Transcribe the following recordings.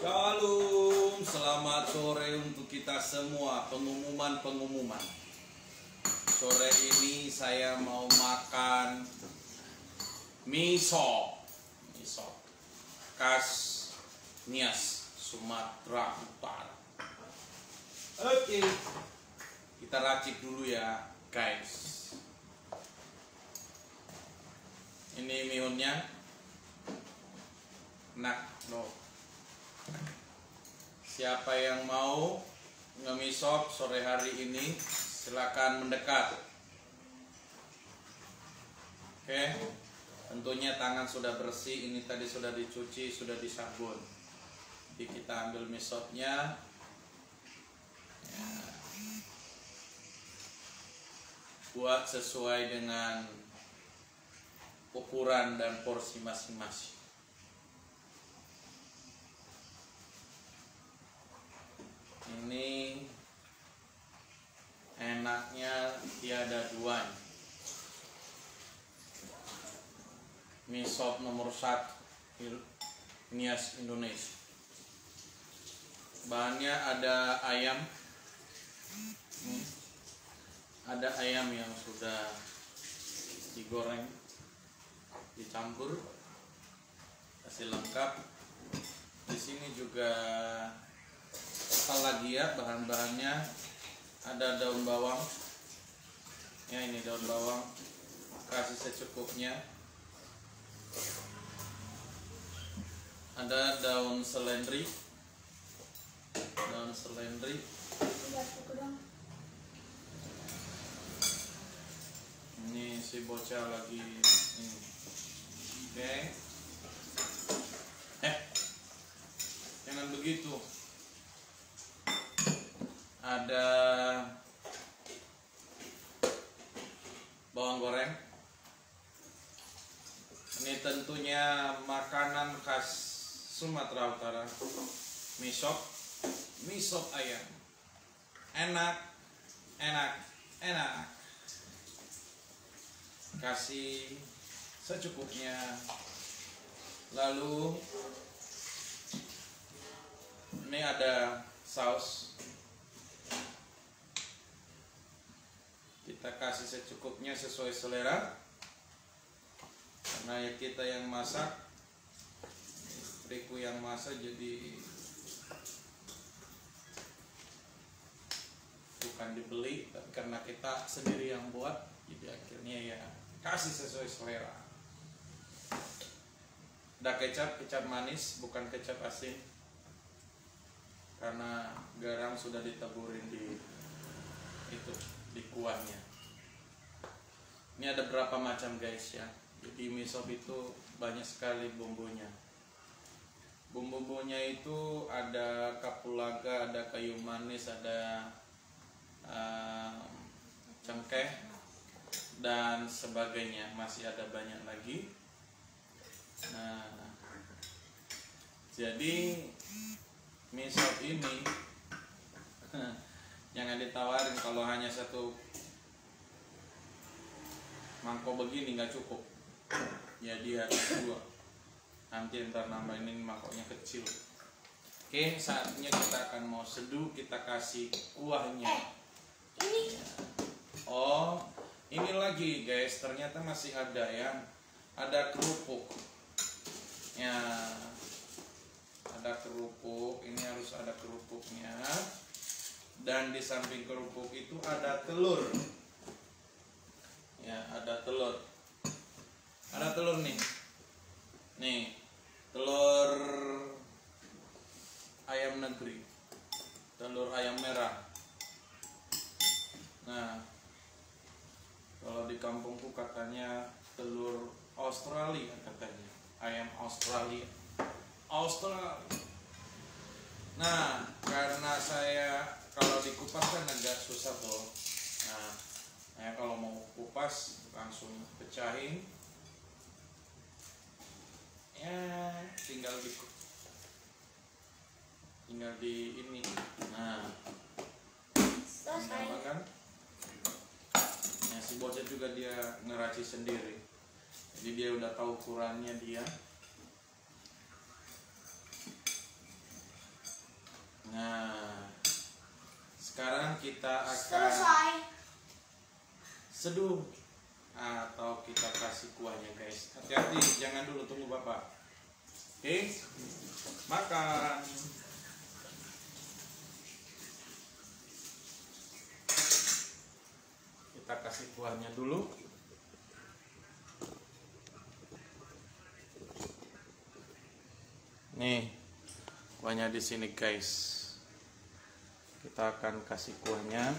Shalom, selamat sore untuk kita semua. Pengumuman. Sore ini saya mau makan miso khas Nias, Sumatera Utara. Oke, kita racik dulu ya guys. Ini mihunnya enak loh. Siapa yang mau ngemisop sore hari ini silakan mendekat. Oke, tentunya tangan sudah bersih. Ini tadi sudah dicuci, sudah disabun. Jadi kita ambil misopnya ya. Buat sesuai dengan ukuran dan porsi masing-masing. Ini enaknya tiada duanya. Misop nomor 1 Nias Indonesia. Bahannya ada ayam. Ada ayam yang sudah digoreng, dicampur, kasih lengkap. Di sini juga apa lagi ya bahan-bahannya, ada daun bawang ya, ini daun bawang kasih secukupnya, ada daun seledri, ini si bocah lagi ini. Oke. Jangan begitu. Ada bawang goreng. Ini tentunya makanan khas Sumatera Utara. Misop ayam. Enak. Kasih secukupnya. Lalu ini ada saus. Kita kasih secukupnya sesuai selera. Karena ya kita yang masak, istriku yang masak, jadi bukan dibeli, tapi karena kita sendiri yang buat, jadi akhirnya ya kasih sesuai selera. Ada kecap manis, bukan kecap asin, karena garam sudah ditaburin di kuahnya. Ini ada berapa macam guys ya. Jadi misop itu banyak sekali bumbunya. Bumbunya itu ada kapulaga, ada kayu manis, ada cengkeh dan sebagainya. Masih ada banyak lagi. Nah, jadi misop ini jangan ditawarin kalau hanya satu mangkok begini, nggak cukup. Jadi harus 2. Nanti ntar nambahin, ini mangkoknya kecil. Oke, saatnya kita akan mau seduh. Kita kasih kuahnya. Oh, ini lagi guys, ternyata masih ada ya. Ada kerupuk. Ya, ada kerupuk. Ini harus ada kerupuknya. Dan di samping kerupuk itu ada telur. Ya, ada telur. Ada telur nih. Nih, telur ayam negeri. Telur ayam merah. Nah, kalau di kampungku katanya telur Australia katanya. Ayam Australia. Nah, karena saya kalau dikupas kan agak susah tuh. Nah, kalau mau kupas langsung pecahin. Ya, tinggal di ini. Nah, kan? Ya, si bocah juga dia ngeracik sendiri. Jadi dia udah tahu ukurannya dia. seduh atau kita kasih kuahnya guys. Hati-hati, jangan dulu, tunggu bapak. Oke, makan. Kita kasih kuahnya dulu. Nih, kuahnya di sini guys. Kita akan kasih kuahnya.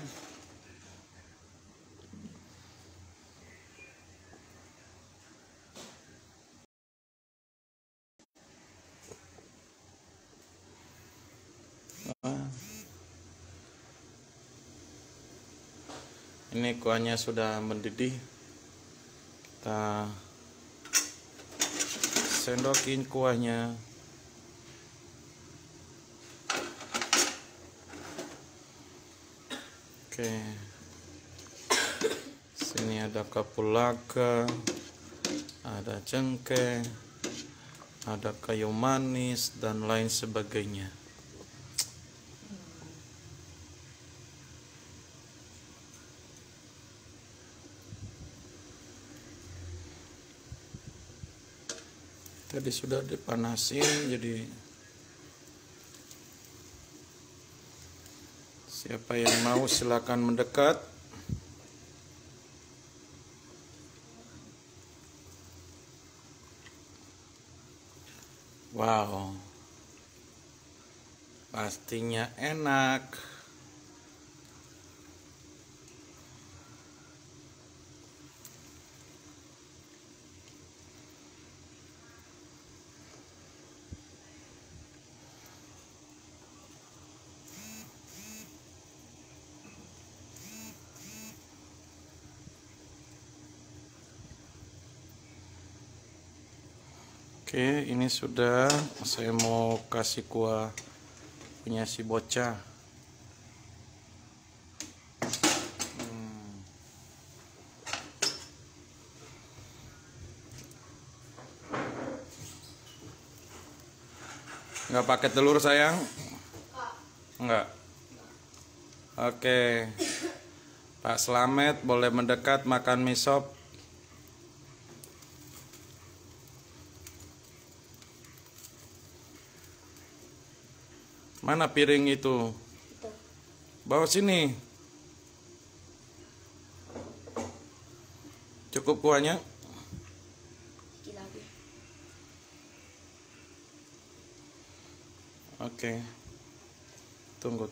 Ini kuahnya sudah mendidih. Kita sendokin kuahnya. Oke. Sini ada kapulaga, ada cengkeh, ada kayu manis dan lain sebagainya. Tadi sudah dipanasin, jadi siapa yang mau silakan mendekat. Wow, pastinya enak. Oke, ini sudah. Saya mau kasih kuah punya si bocah. Nggak pakai telur sayang? Nggak. Oke, Pak Slamet boleh mendekat makan mie sop. Mana piring itu? Bawa sini. Cukup kuahnya? Oke. Tunggu.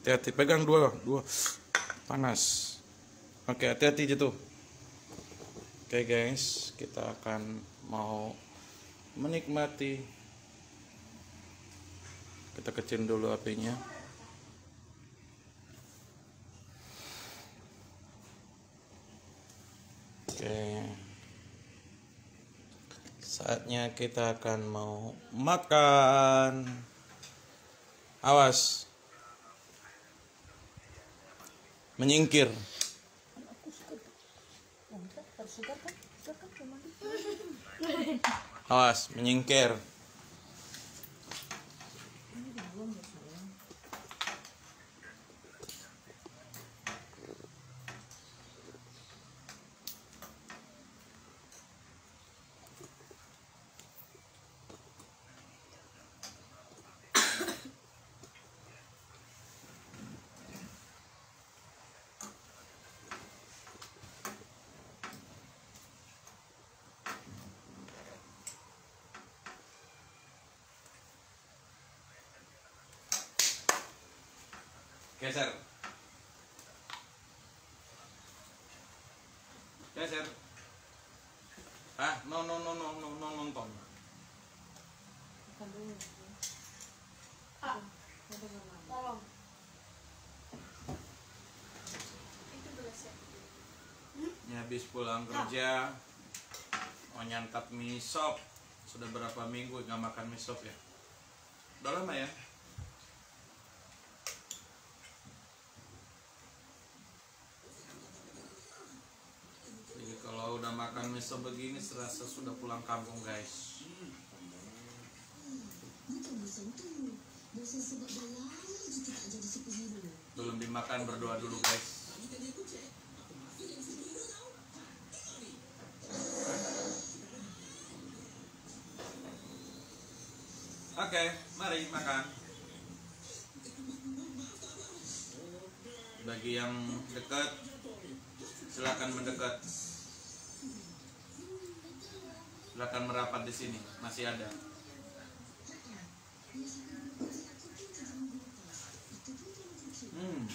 Hati-hati, pegang dua. Panas. Oke, hati-hati gitu. Oke guys, kita akan mau menikmati. Kita kecilin dulu apinya. Oke. Saatnya kita akan mau makan. Awas. Menyingkir. Awas, menyingkir. Geser. No nonton. Tolong. Itu gelasnya. Ini habis pulang kerja, mau nyantap mie sop. Sudah berapa minggu nggak makan mie sop ya? Udah lama ya? Kalau udah makan mie sop begini serasa sudah pulang kampung guys. Belum dimakan, berdoa dulu guys. Oke, mari makan. Bagi yang dekat, silakan mendekat. Silakan merapat di sini, masih ada. Hmm.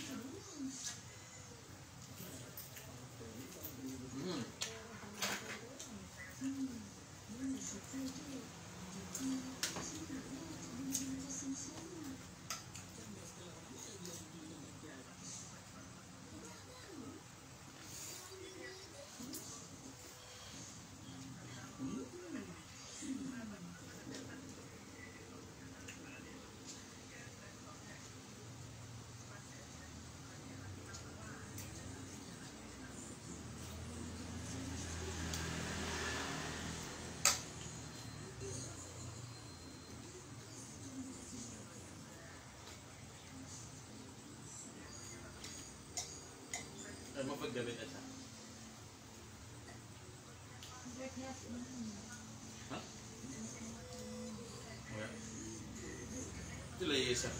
Mau pegawai aja. Hah? Oh ya. Itu lah ya sah.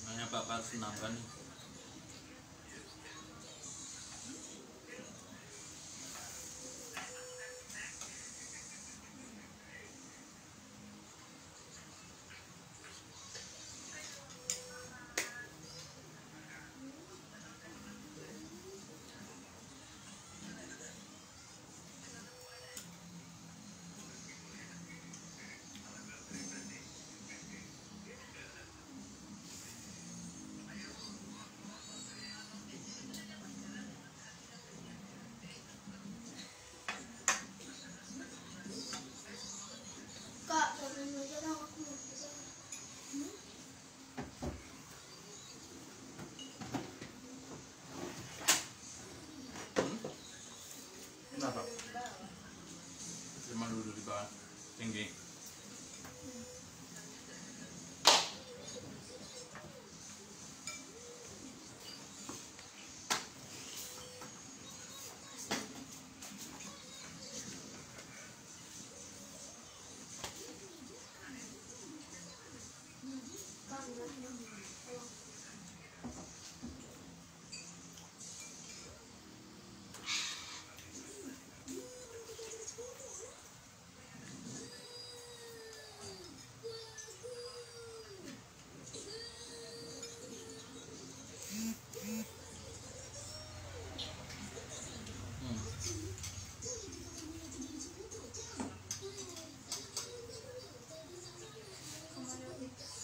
Makanya Bapak harus nambah nih. Kenapa? Cuma dulu di bawah, tinggi.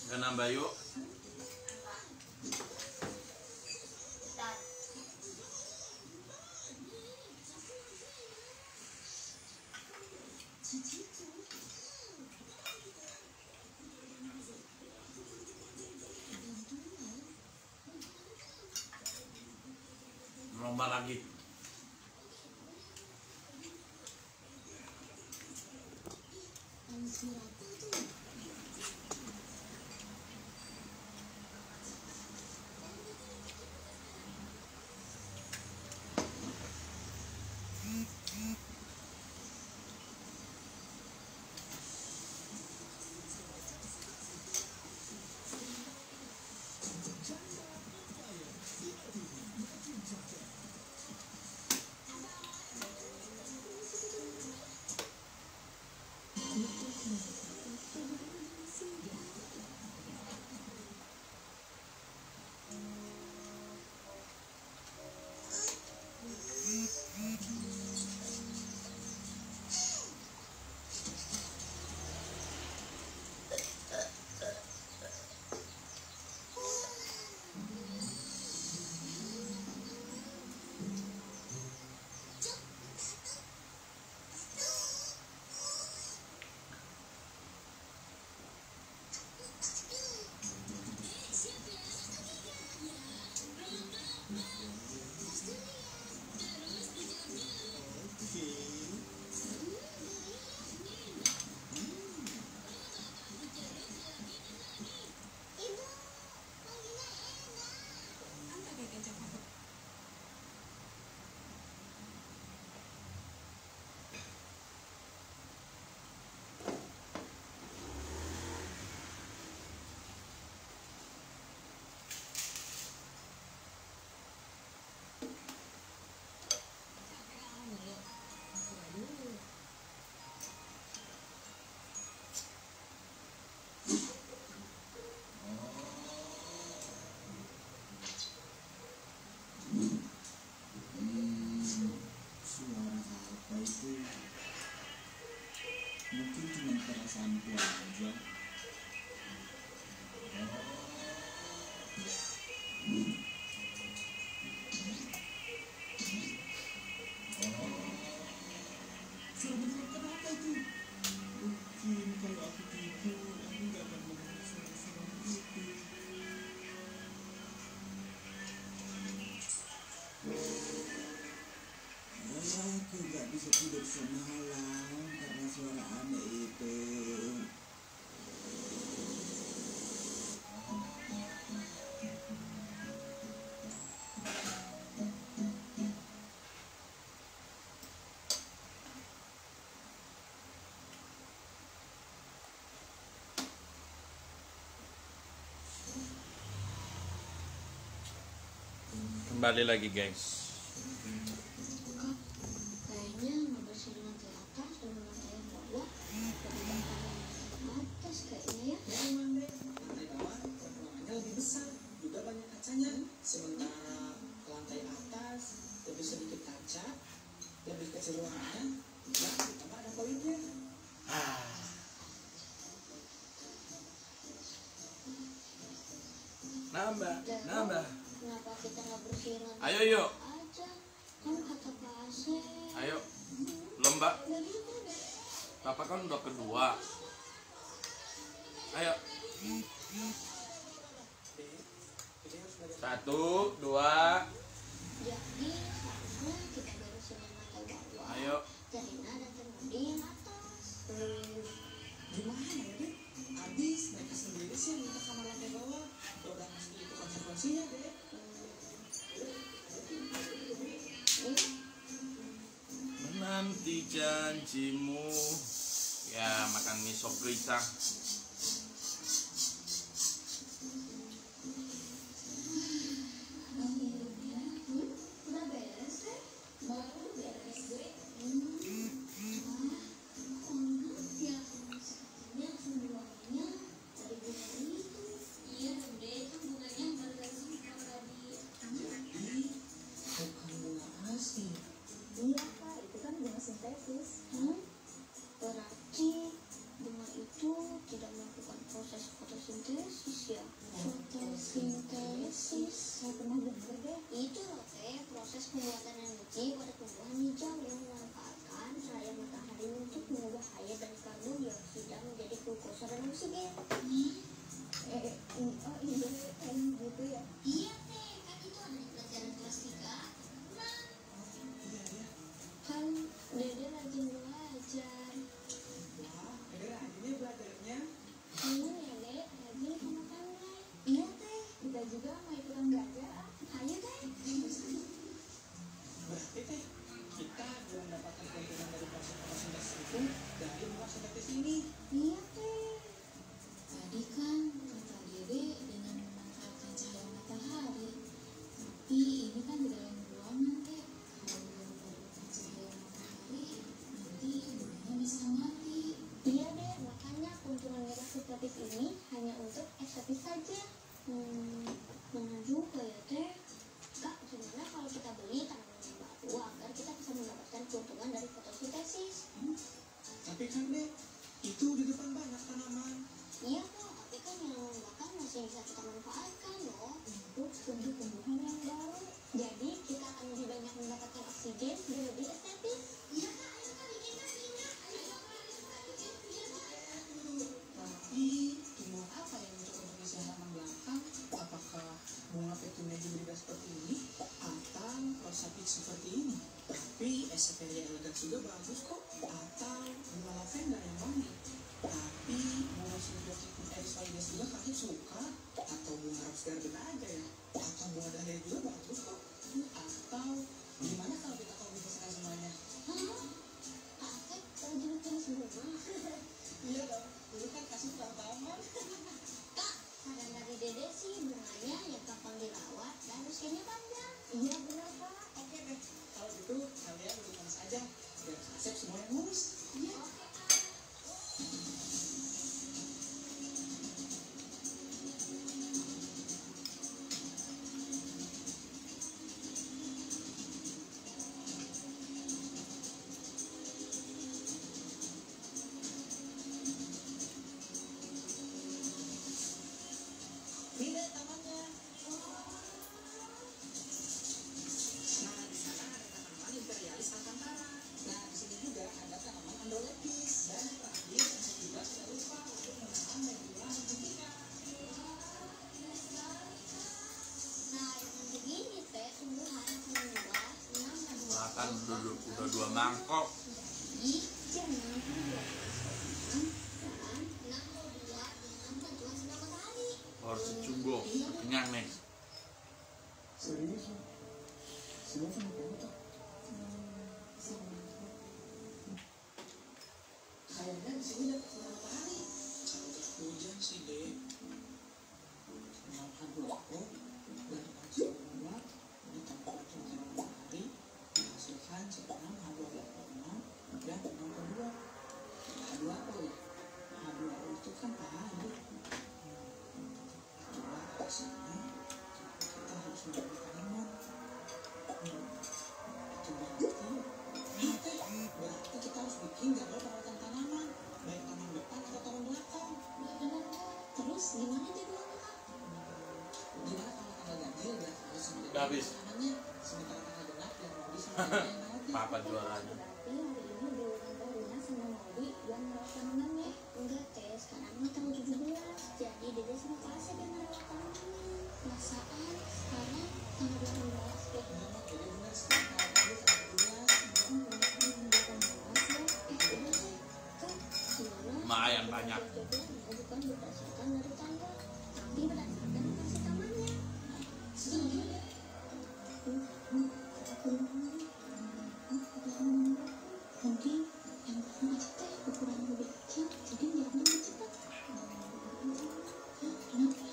Gak nambah yuk. Lomba lagi. Kembali lagi guys. Kayaknya ngebersihin lantai atas dan lantai yang bawah lebih gampang yang atas kayaknya ya. Ya emang deh, lantai bawah ruangannya lebih besar, juga banyak kacanya. Sementara lantai atas lebih sedikit kaca, lebih kecil ruangannya, dan ditambah ada koridor. Nambah. Kenapa kita nggak bersihin lantai Ayo yuk. aja? Kan kata Pak Asep. Ayo. Lomba. Papa kan udah kedua. Ayo. 1, 2. Jadi seharusnya kita beresin lantai bawah. Ayo. Zarina dan Termodi yang atas. Gimana ya deh? Abis mereka sendiri sih yang minta kamar lantai bawah. Ya udah pasti itu konsekuensinya deh. Menanti janjimu. Ya, makan mie sop gelisah. Udah beres deh. Baru beres deh. Ya, sebenarnya semuanya dari bunga itu. Iya, deh, kan bunganya baru dari tadi. Jadi bukan bunga asli. Iya kak, itu kan bunga sintetis. Berarti bunga itu tidak melakukan proses fotosintesis ya? Fotosintesis. Saya pernah dengar deh. Itu loh teh, proses pembuatan energi pada tumbuhan hijau yang memanfaatkan cahaya matahari untuk mengubah air dan karbon dioksida menjadi glukosa dan oksigen. Oh iya, gitu ya. Iya teh, kan itu ada di pelajaran kelas 3. Nah, Iya ya. kan Dede rajin belajar. Wah, ada rajinnya belajarnya. Kangen ya Dek, rajin sama pandai. Iya teh, kita juga mau ikutan belajar. Ayo deh. Berarti teh kita belum mendapatkan keuntungan dari proses fotosintesis itu dari bunga sintetis ini. Iya teh. Tadi kan kata Dede dengan memanfaatkan cahaya matahari. Tapi ini kan di dalam ruangan teh. Kalau belum mendapatkan cahaya matahari, nanti bunganya bisa mati. Iya deh, makanya keuntungan merah sintetis ini hanya untuk estetis saja. Mana juga ya teh. Kak, gimana kalau kita beli tanaman yang baru agar kita bisa mendapatkan keuntungan dari fotosintesis? Tapi kan deh, itu di depan banyak tanaman. Iya kok, tapi kan yang belakang masih bisa kita manfaatkan loh. Untuk tumbuh-tumbuhan yang baru. Jadi kita akan lebih banyak mendapatkan oksigen dan lebih estetis. Iya kak, ayo kak bikin kak bikin. Tapi tumbuhan apa yang cocok untuk isi halaman belakang? Apakah bunga petunia juga seperti ini atau rosa peach seperti ini? Tapi Echeveria elegans juga bagus kok. Atau bunga lavender yang wangi. Tapi bunga Symbioticum eris valides juga kakek suka. Atau bunga rose garden aja ya. Atau bunga dahlia juga bagus kok. Atau gimana kalau kita kombinasikan semuanya? Hah? Asep, jenis bunga. Iya dong, dulu kan kasih taman. Kak, saran dari Dede sih bunganya yang gampang dirawat dan usianya panjang. Iya benar kak. Oke deh, kalau gitu kalian urus aja. Biar Asep semua yang ngurus. Iya. Oke, Kak. Ini deh tamannya. Nah, di sana ada tanaman imperialis alcantara. Nah, di sini juga ada tanaman androlepis. Dan terakhir, saya juga tidak lupa untuk menanam nebula antiquita. Nah, yang begini teh tumbuhan meluas 6 dan 12 Makan udah 2 mangkok. Jadi, jangan membuat dan 62 dengan bantuan sinar matahari. Harus secumbo. Kenyang nih. Serius? Semua sama kamu tuh? Kayaknya di sini dapat sinar matahari. Kalau gak hujan sih deh. Makan rokok dan tempat sekolah di Udah habis. makanannya sementara tanggal genap yang mau di sama yang naik. Papa jualannya. Berarti hari ini diulang tahun Lina sama Maudi yang merawat tanamannya. Enggak teh, sekarang mah tanggal 17. Jadi Dede sama Kak Asep yang merawat tanamannya. Perasaan sekarang tanggal 18 deh. Enggak, jadi benar sekarang tanggal 17. Lumayan banyak. Bukan berdasarkan dari tanggal, tapi berdasarkan versi tamannya. Nanti yang pertama aja teh ukuran lebih kecil, jadi nyiramnya lebih cepat. Kenapa?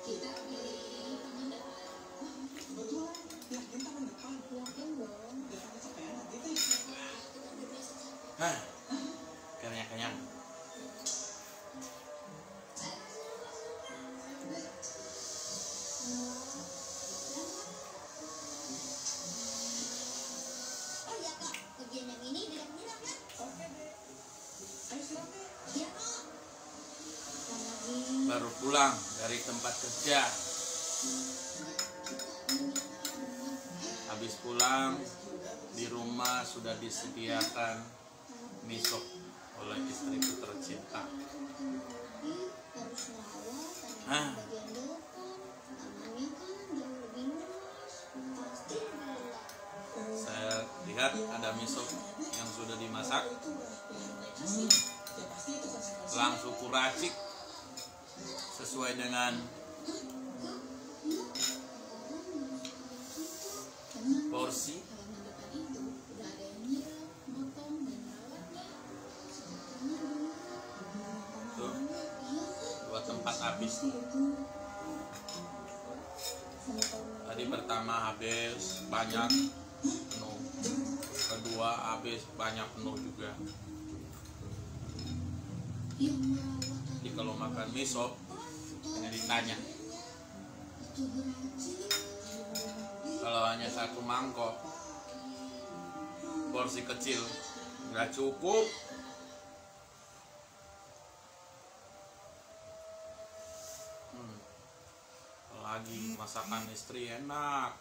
Kita pilih tanaman lama. Hah, kenyang. Oh iya Kak, bagian yang ini dirap-dirap ya? Oke deh. Ayo siram deh. Iya Kak. Lagi. Baru pulang dari tempat kerja. Habis pulang di rumah sudah disediakan mie sop oleh istriku tercinta. Harus merawat Hah. tanaman bagian depan. Tamannya kan jauh lebih luas. Pasti lebih lelah. Saya lihat ada mie sop yang sudah dimasak, Ya pasti itu konsentrasi. langsung kuracik sesuai dengan porsi. Halaman depan itu udah ada yang nyiram, motong, dan merawatnya. Tuh, dua tempat habis. Tadi pertama habis banyak penuh, kedua habis banyak penuh juga. Yang merawat Jadi kalau makan mie sop hanya ditanya. itu beracun. Kalau hanya satu mangkok porsi kecil nggak cukup. Apalagi masakan istri enak.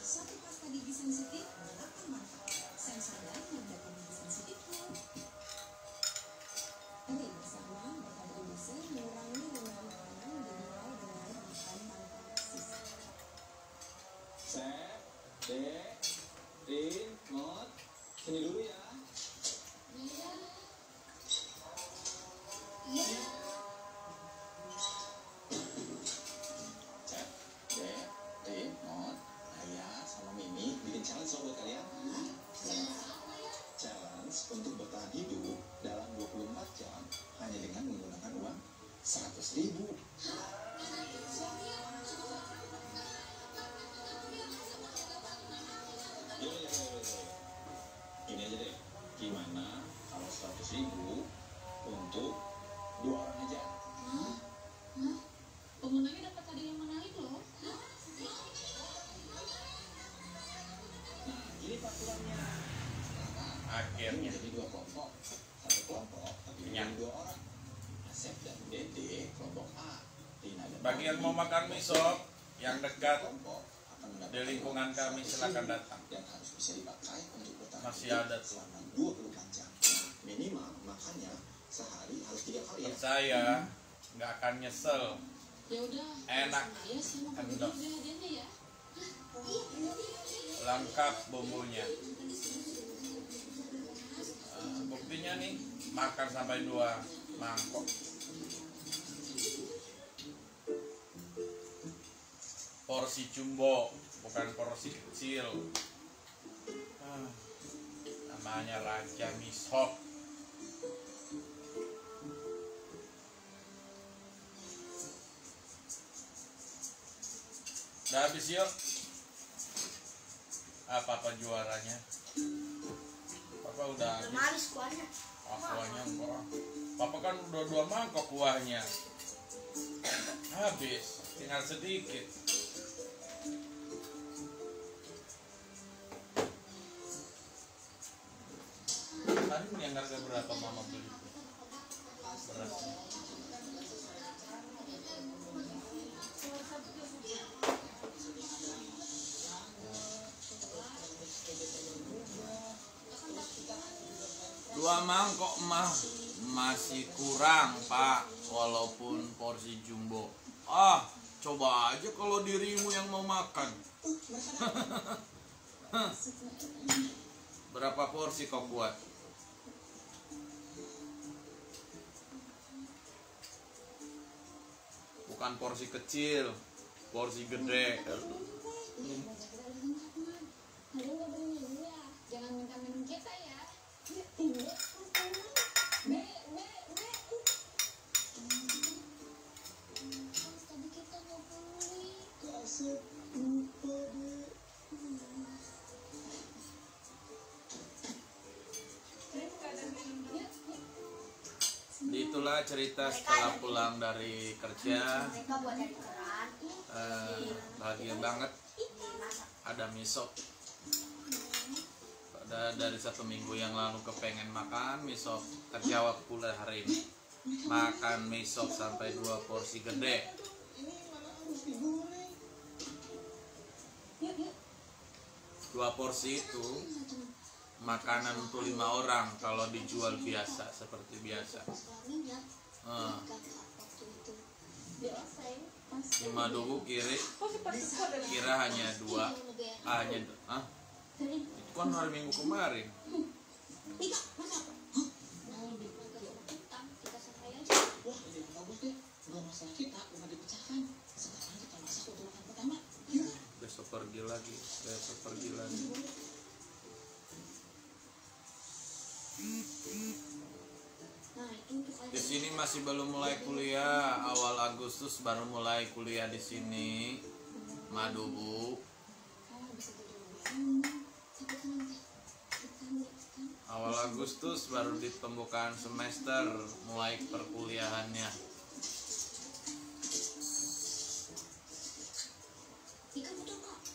Suatu pasta gigi sensitif apa manfaat? Sensodyne menjaga gigi sensitif loh. Oke, bersama Betabribuse mengurangi lingkungan makanan dimulai dengan makan tanpa sisa. Set, dek, rin, not. Sini dulu ya. Set, dek, rin, not. Ayah sama Mimi bikin challenge buat kalian. Challenge untuk bertahan hidup dalam 24 jam hanya dengan menggunakan uang 100.000. Ini aja deh, gimana kalau 100.000 untuk 2 orang aja? Pemenangnya dapat hadiah yang menarik loh. Nah, gini peraturannya. Akhirnya Jadi 2 kelompok, satu kelompok tapi Kenyang. 2 orang. Asep dan Dede kelompok A. Rina dan bagi yang mau Maudi, makan mie sop yang dekat kelompok akan di mendapatkan lingkungan uang kami 100.000 silakan datang. yang harus bisa dipakai untuk bertahan Masih hidup ada tuh. selama 24 jam. Minimal makannya sehari harus 3 kali ya. Percaya nggak akan nyesel. Ya udah. Enak. Ya, saya mau bagi Endok. dulu deh hadiahnya ya. Lengkap bumbunya. Buktinya nih makan sampai 2 mangkok. Porsi jumbo, bukan porsi kecil. Namanya Raja Mie Sop. Udah habis yuk. Apa juaranya? Papa udah habis. Habis kuahnya. Kuahnya enggak. Papa kan udah 2 mangkok kuahnya. Habis, tinggal sedikit. Tadi yang harga berapa mama beli? Berasnya. Dua mangkok mah masih kurang pak, walaupun porsi jumbo. Coba aja kalau dirimu yang mau makan. Berapa porsi kau buat? Bukan porsi kecil, porsi gede. Jangan minta minum kita ya. Tadi kita mau beli. Itulah cerita setelah pulang dari kerja. Mereka buat dari keran. Bahagia banget ada mie sop. Dari 1 minggu yang lalu kepengen makan mie sop, terjawab pula hari ini. Makan mie sop sampai 2 porsi gede. Ini mana harus digoreng. 2 porsi itu makanan untuk 5 orang kalau dijual biasa seperti biasa. 5 dugu kira hanya 2. Itu kan hari Minggu kemarin. Wah, ini bagus deh. Gak masalah kita, nggak dipecahkan. Sekarang kita masak untuk makan pertama. Yuk. Besok pergi lagi. Di sini masih belum mulai kuliah, awal Agustus baru mulai kuliah di sini. Madu Bu. Awal Agustus baru di pembukaan semester mulai perkuliahannya.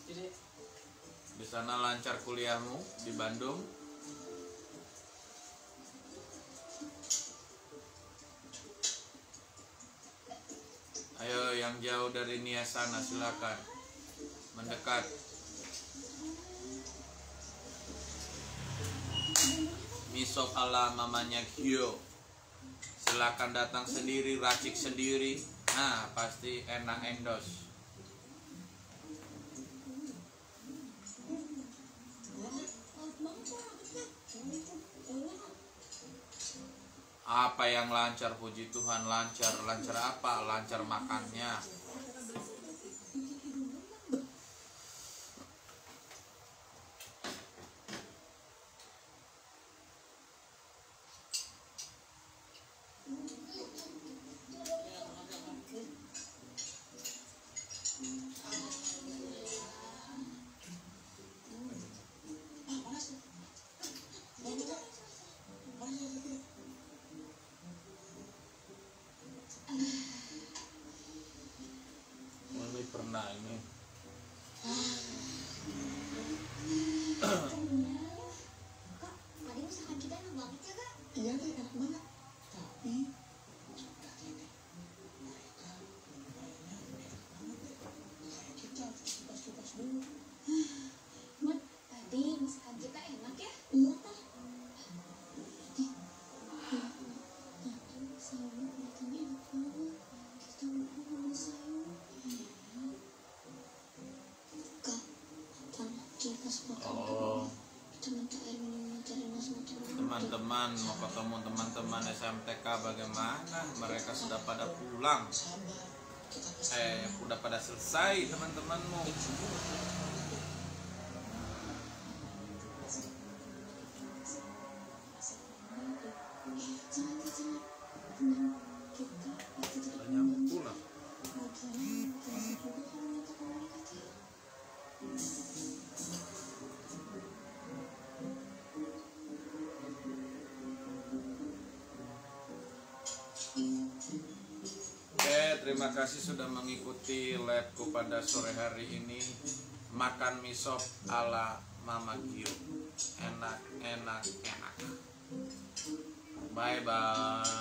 Jadi, Di sana lancar kuliahmu di Bandung? Ayo yang jauh dari Nia sana silakan mendekat. Misop ala mamanya Kyo. Silakan datang sendiri, racik sendiri. Nah, pasti enak endos. Apa yang lancar, puji Tuhan lancar. Lancar apa? Lancar makannya. Ini pernah ini. Kak, tadi masakan kita enak banget ya kak? iya deh, enak banget. Tapi, lihat ini. Mereka mainnya enak banget deh. Kayak kita harus kupas-kupas dulu. Mat, tadi masakan kita enak ya? Iya kan? Sayur kelihatannya enak banget. Kita lupa beli sayur. Kak, nanti pas makan kita minta air minum dari Mas Motor. Teman-teman mau ketemu teman-teman SMTK bagaimana? Mereka sudah pada pulang. Sabar. Kita pasti Udah pada selesai teman-temanmu. Jangan. Benar, kita pasti jadi Udah nyampe pulang. Lagian, biasa juga kalau minta komunikasi. terima kasih sudah mengikuti labku pada sore hari ini. Makan mie sop ala Mama Gio. Enak. Bye bye.